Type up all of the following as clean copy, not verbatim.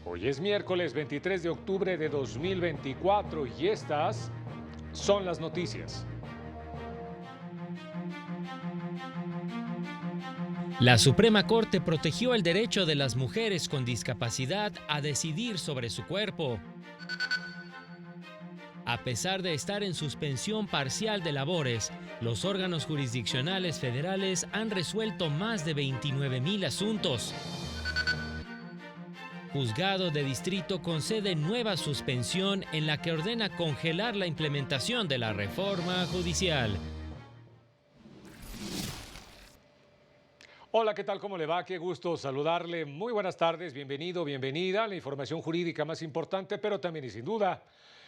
Hoy es miércoles 23 de octubre de 2024 y estas son las noticias. La Suprema Corte protegió el derecho de las mujeres con discapacidad a decidir sobre su cuerpo. A pesar de estar en suspensión parcial de labores, los órganos jurisdiccionales federales han resuelto más de 29,000 asuntos. Juzgado de Distrito concede nueva suspensión en la que ordena congelar la implementación de la reforma judicial. Hola, ¿qué tal? ¿Cómo le va? Qué gusto saludarle. Muy buenas tardes, bienvenido, bienvenida a la información jurídica más importante, pero también y sin duda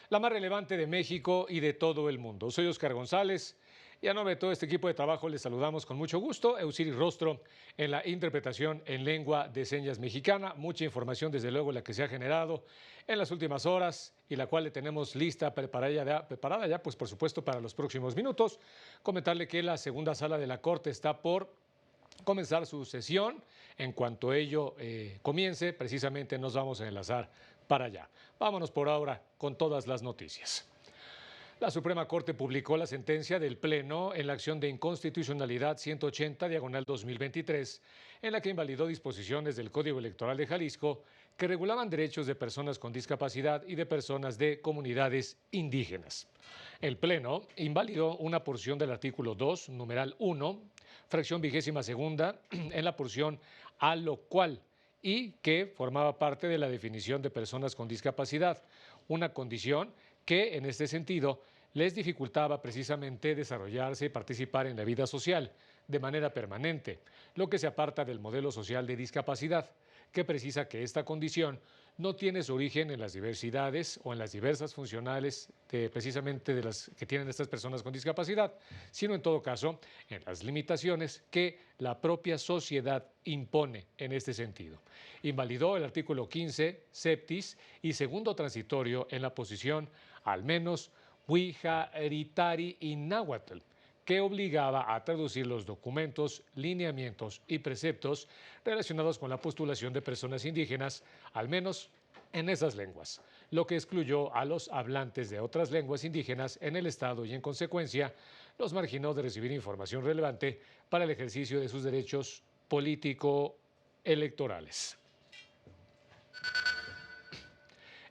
la más relevante de México y de todo el mundo. Soy Oscar González y a nombre de todo este equipo de trabajo les saludamos con mucho gusto. Eusiri Rostro en la interpretación en lengua de señas mexicana. Mucha información, desde luego, la que se ha generado en las últimas horas y la cual le tenemos lista, preparada ya, pues por supuesto, para los próximos minutos. Comentarle que la segunda sala de la Corte está por comenzar su sesión. En cuanto ello comience, precisamente nos vamos a enlazar para allá. Vámonos por ahora con todas las noticias. La Suprema Corte publicó la sentencia del Pleno en la acción de inconstitucionalidad 180/2023, en la que invalidó disposiciones del Código Electoral de Jalisco que regulaban derechos de personas con discapacidad y de personas de comunidades indígenas. El Pleno invalidó una porción del artículo 2, numeral 1, fracción 22ª, en la porción a lo cual y que formaba parte de la definición de personas con discapacidad, una condición que en este sentido les dificultaba precisamente desarrollarse y participar en la vida social de manera permanente, lo que se aparta del modelo social de discapacidad, que precisa que esta condición no tiene su origen en las diversidades o en las diversas funcionales precisamente de las que tienen estas personas con discapacidad, sino en todo caso en las limitaciones que la propia sociedad impone en este sentido. Invalidó el artículo 15, septis y segundo transitorio en la posición al menos Huijaritari y náhuatl, que obligaba a traducir los documentos, lineamientos y preceptos relacionados con la postulación de personas indígenas, al menos en esas lenguas, lo que excluyó a los hablantes de otras lenguas indígenas en el Estado y, en consecuencia, los marginó de recibir información relevante para el ejercicio de sus derechos político-electorales.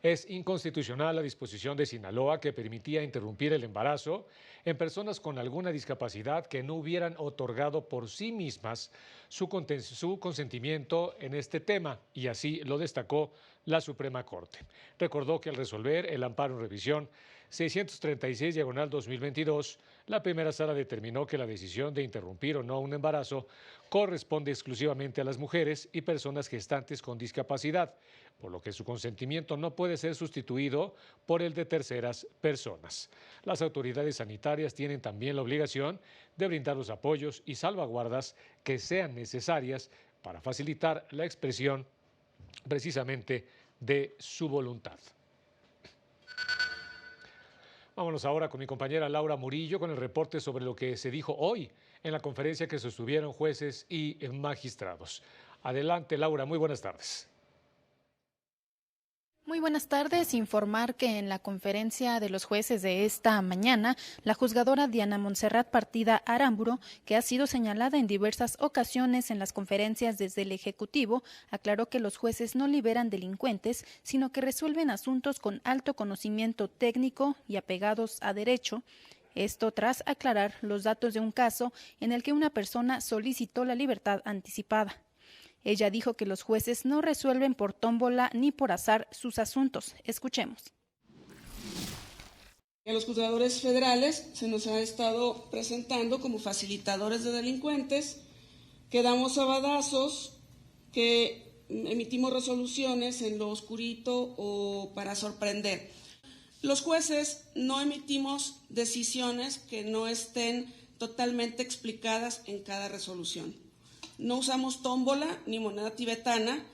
Es inconstitucional la disposición de Sinaloa que permitía interrumpir el embarazo en personas con alguna discapacidad que no hubieran otorgado por sí mismas su consentimiento en este tema, y así lo destacó la Suprema Corte. Recordó que al resolver el amparo en revisión 636/2022, la primera sala determinó que la decisión de interrumpir o no un embarazo corresponde exclusivamente a las mujeres y personas gestantes con discapacidad, por lo que su consentimiento no puede ser sustituido por el de terceras personas. Las autoridades sanitarias tienen también la obligación de brindar los apoyos y salvaguardas que sean necesarias para facilitar la expresión precisamente de su voluntad. Vámonos ahora con mi compañera Laura Murillo con el reporte sobre lo que se dijo hoy en la conferencia que sostuvieron jueces y magistrados. Adelante, Laura, muy buenas tardes. Muy buenas tardes. Informar que en la conferencia de los jueces de esta mañana, la juzgadora Diana Montserrat Partida Aramburo, que ha sido señalada en diversas ocasiones en las conferencias desde el Ejecutivo, aclaró que los jueces no liberan delincuentes, sino que resuelven asuntos con alto conocimiento técnico y apegados a derecho. Esto tras aclarar los datos de un caso en el que una persona solicitó la libertad anticipada. Ella dijo que los jueces no resuelven por tómbola ni por azar sus asuntos. Escuchemos. A los juzgadores federales se nos ha estado presentando como facilitadores de delincuentes, que damos sabadazos, que emitimos resoluciones en lo oscurito o para sorprender. Los jueces no emitimos decisiones que no estén totalmente explicadas en cada resolución. No usamos tómbola ni moneda tibetana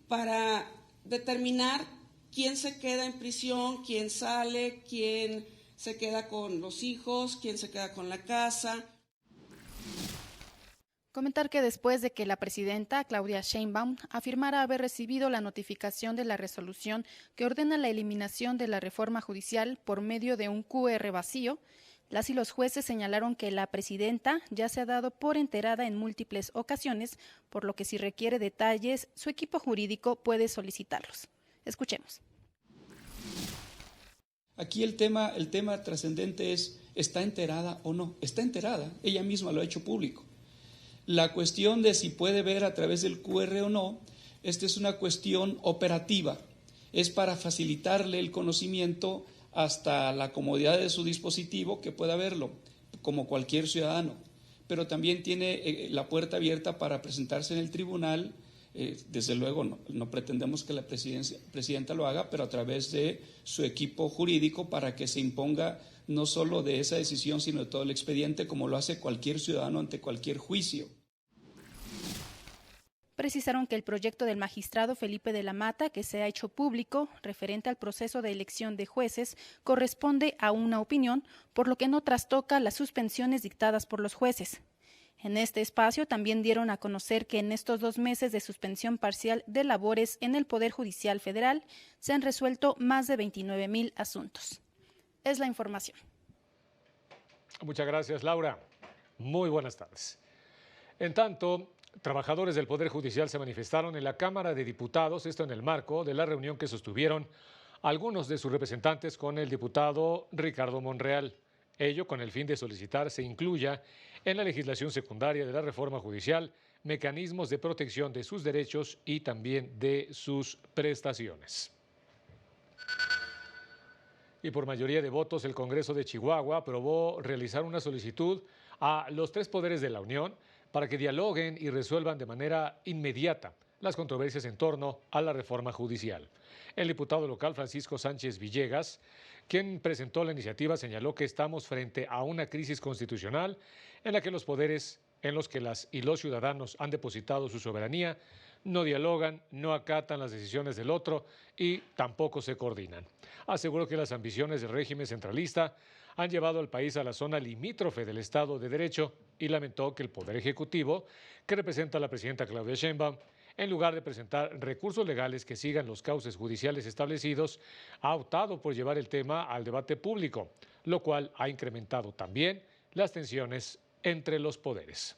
para determinar quién se queda en prisión, quién sale, quién se queda con los hijos, quién se queda con la casa. Comentar que después de que la presidenta Claudia Sheinbaum afirmara haber recibido la notificación de la resolución que ordena la eliminación de la reforma judicial por medio de un QR vacío, las y los jueces señalaron que la presidenta ya se ha dado por enterada en múltiples ocasiones, por lo que si requiere detalles, su equipo jurídico puede solicitarlos. Escuchemos. Aquí el tema trascendente es, ¿está enterada o no? Está enterada, ella misma lo ha hecho público. La cuestión de si puede ver a través del QR o no, esta es una cuestión operativa, es para facilitarle el conocimiento hasta la comodidad de su dispositivo que pueda verlo, como cualquier ciudadano, pero también tiene la puerta abierta para presentarse en el tribunal. Desde luego no pretendemos que la presidenta lo haga, pero a través de su equipo jurídico para que se imponga no solo de esa decisión, sino de todo el expediente, como lo hace cualquier ciudadano ante cualquier juicio. Precisaron que el proyecto del magistrado Felipe de la Mata, que se ha hecho público, referente al proceso de elección de jueces, corresponde a una opinión, por lo que no trastoca las suspensiones dictadas por los jueces. En este espacio también dieron a conocer que en estos 2 meses de suspensión parcial de labores en el Poder Judicial Federal se han resuelto más de 29,000 asuntos. Es la información. Muchas gracias, Laura. Muy buenas tardes. En tanto, trabajadores del Poder Judicial se manifestaron en la Cámara de Diputados, esto en el marco de la reunión que sostuvieron algunos de sus representantes con el diputado Ricardo Monreal. Ello con el fin de solicitar se incluya en la legislación secundaria de la reforma judicial mecanismos de protección de sus derechos y también de sus prestaciones. Y por mayoría de votos, el Congreso de Chihuahua aprobó realizar una solicitud a los 3 poderes de la Unión para que dialoguen y resuelvan de manera inmediata las controversias en torno a la reforma judicial. El diputado local Francisco Sánchez Villegas, quien presentó la iniciativa, señaló que estamos frente a una crisis constitucional en la que los poderes en los que las y los ciudadanos han depositado su soberanía no dialogan, no acatan las decisiones del otro y tampoco se coordinan. Aseguró que las ambiciones del régimen centralista han llevado al país a la zona limítrofe del Estado de Derecho y lamentó que el Poder Ejecutivo, que representa a la presidenta Claudia Sheinbaum, en lugar de presentar recursos legales que sigan los cauces judiciales establecidos, ha optado por llevar el tema al debate público, lo cual ha incrementado también las tensiones entre los poderes.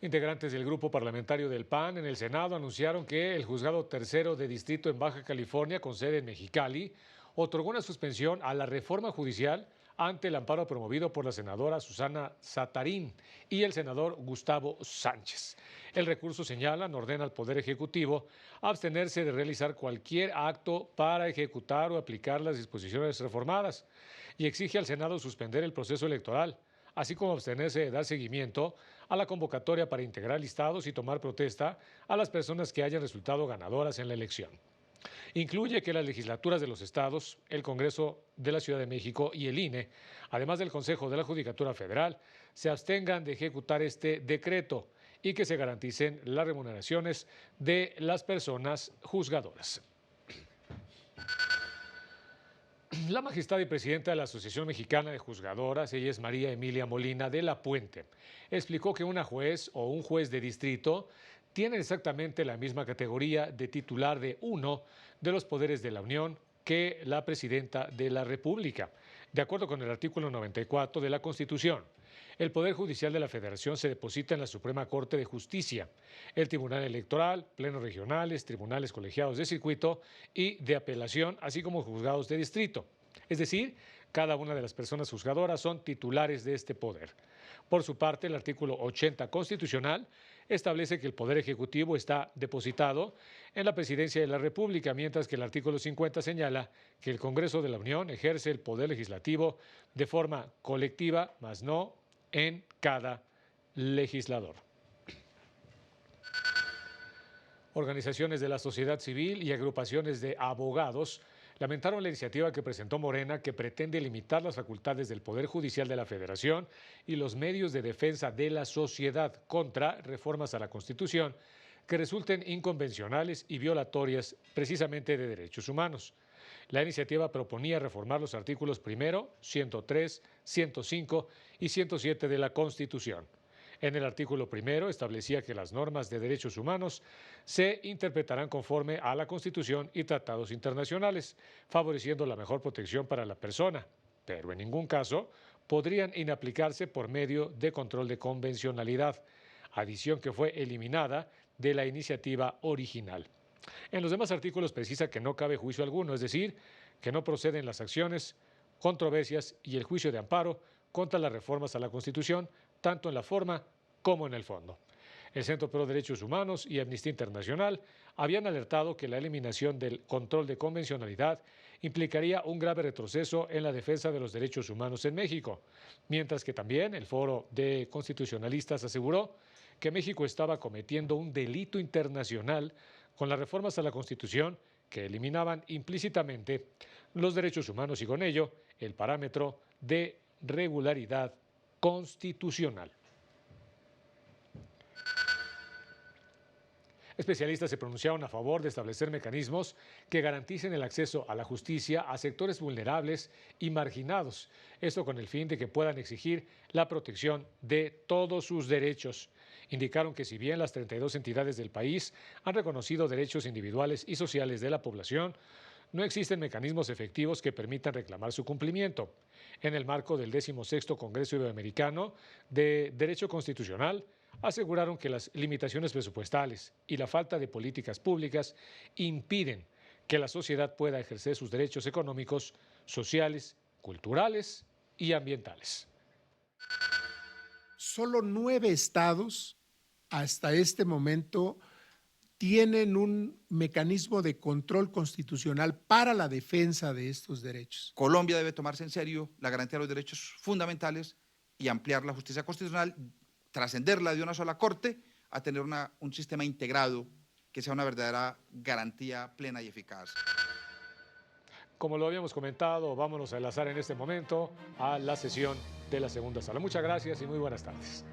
Integrantes del grupo parlamentario del PAN en el Senado anunciaron que el juzgado tercero de distrito en Baja California, con sede en Mexicali, otorgó una suspensión a la reforma judicial ante el amparo promovido por la senadora Susana Satarín y el senador Gustavo Sánchez. El recurso señala, ordena al Poder Ejecutivo abstenerse de realizar cualquier acto para ejecutar o aplicar las disposiciones reformadas y exige al Senado suspender el proceso electoral, así como abstenerse de dar seguimiento a la convocatoria para integrar listados y tomar protesta a las personas que hayan resultado ganadoras en la elección. Incluye que las legislaturas de los estados, el Congreso de la Ciudad de México y el INE, además del Consejo de la Judicatura Federal, se abstengan de ejecutar este decreto y que se garanticen las remuneraciones de las personas juzgadoras. La magistrada y presidenta de la Asociación Mexicana de Juzgadoras, ella es María Emilia Molina de la Puente, explicó que una juez o un juez de distrito tienen exactamente la misma categoría de titular de uno de los poderes de la Unión que la presidenta de la República, de acuerdo con el artículo 94 de la Constitución. El Poder Judicial de la Federación se deposita en la Suprema Corte de Justicia, el Tribunal Electoral, plenos regionales, tribunales colegiados de circuito y de apelación, así como juzgados de distrito. Es decir, cada una de las personas juzgadoras son titulares de este poder. Por su parte, el artículo 80 constitucional establece que el Poder Ejecutivo está depositado en la Presidencia de la República, mientras que el artículo 50 señala que el Congreso de la Unión ejerce el Poder Legislativo de forma colectiva, mas no en cada legislador. Organizaciones de la sociedad civil y agrupaciones de abogados lamentaron la iniciativa que presentó Morena, que pretende limitar las facultades del Poder Judicial de la Federación y los medios de defensa de la sociedad contra reformas a la Constitución que resulten inconvencionales y violatorias precisamente de derechos humanos. La iniciativa proponía reformar los artículos 1, 103, 105 y 107 de la Constitución. En el artículo 1 establecía que las normas de derechos humanos se interpretarán conforme a la Constitución y tratados internacionales, favoreciendo la mejor protección para la persona, pero en ningún caso podrían inaplicarse por medio de control de convencionalidad, adición que fue eliminada de la iniciativa original. En los demás artículos precisa que no cabe juicio alguno, es decir, que no proceden las acciones, controversias y el juicio de amparo contra las reformas a la Constitución, tanto en la forma como en el fondo. El Centro Pro Derechos Humanos y Amnistía Internacional habían alertado que la eliminación del control de convencionalidad implicaría un grave retroceso en la defensa de los derechos humanos en México, mientras que también el Foro de Constitucionalistas aseguró que México estaba cometiendo un delito internacional con las reformas a la Constitución que eliminaban implícitamente los derechos humanos y con ello el parámetro de regularidad constitucional. Especialistas se pronunciaron a favor de establecer mecanismos que garanticen el acceso a la justicia a sectores vulnerables y marginados, esto con el fin de que puedan exigir la protección de todos sus derechos. Indicaron que si bien las 32 entidades del país han reconocido derechos individuales y sociales de la población, no existen mecanismos efectivos que permitan reclamar su cumplimiento. En el marco del 16º Congreso Iberoamericano de Derecho Constitucional, aseguraron que las limitaciones presupuestales y la falta de políticas públicas impiden que la sociedad pueda ejercer sus derechos económicos, sociales, culturales y ambientales. Solo 9 estados hasta este momento tienen un mecanismo de control constitucional para la defensa de estos derechos. Colombia debe tomarse en serio la garantía de los derechos fundamentales y ampliar la justicia constitucional, trascenderla de una sola corte a tener un sistema integrado que sea una verdadera garantía plena y eficaz. Como lo habíamos comentado, vámonos a enlazar en este momento a la sesión de la segunda sala. Muchas gracias y muy buenas tardes.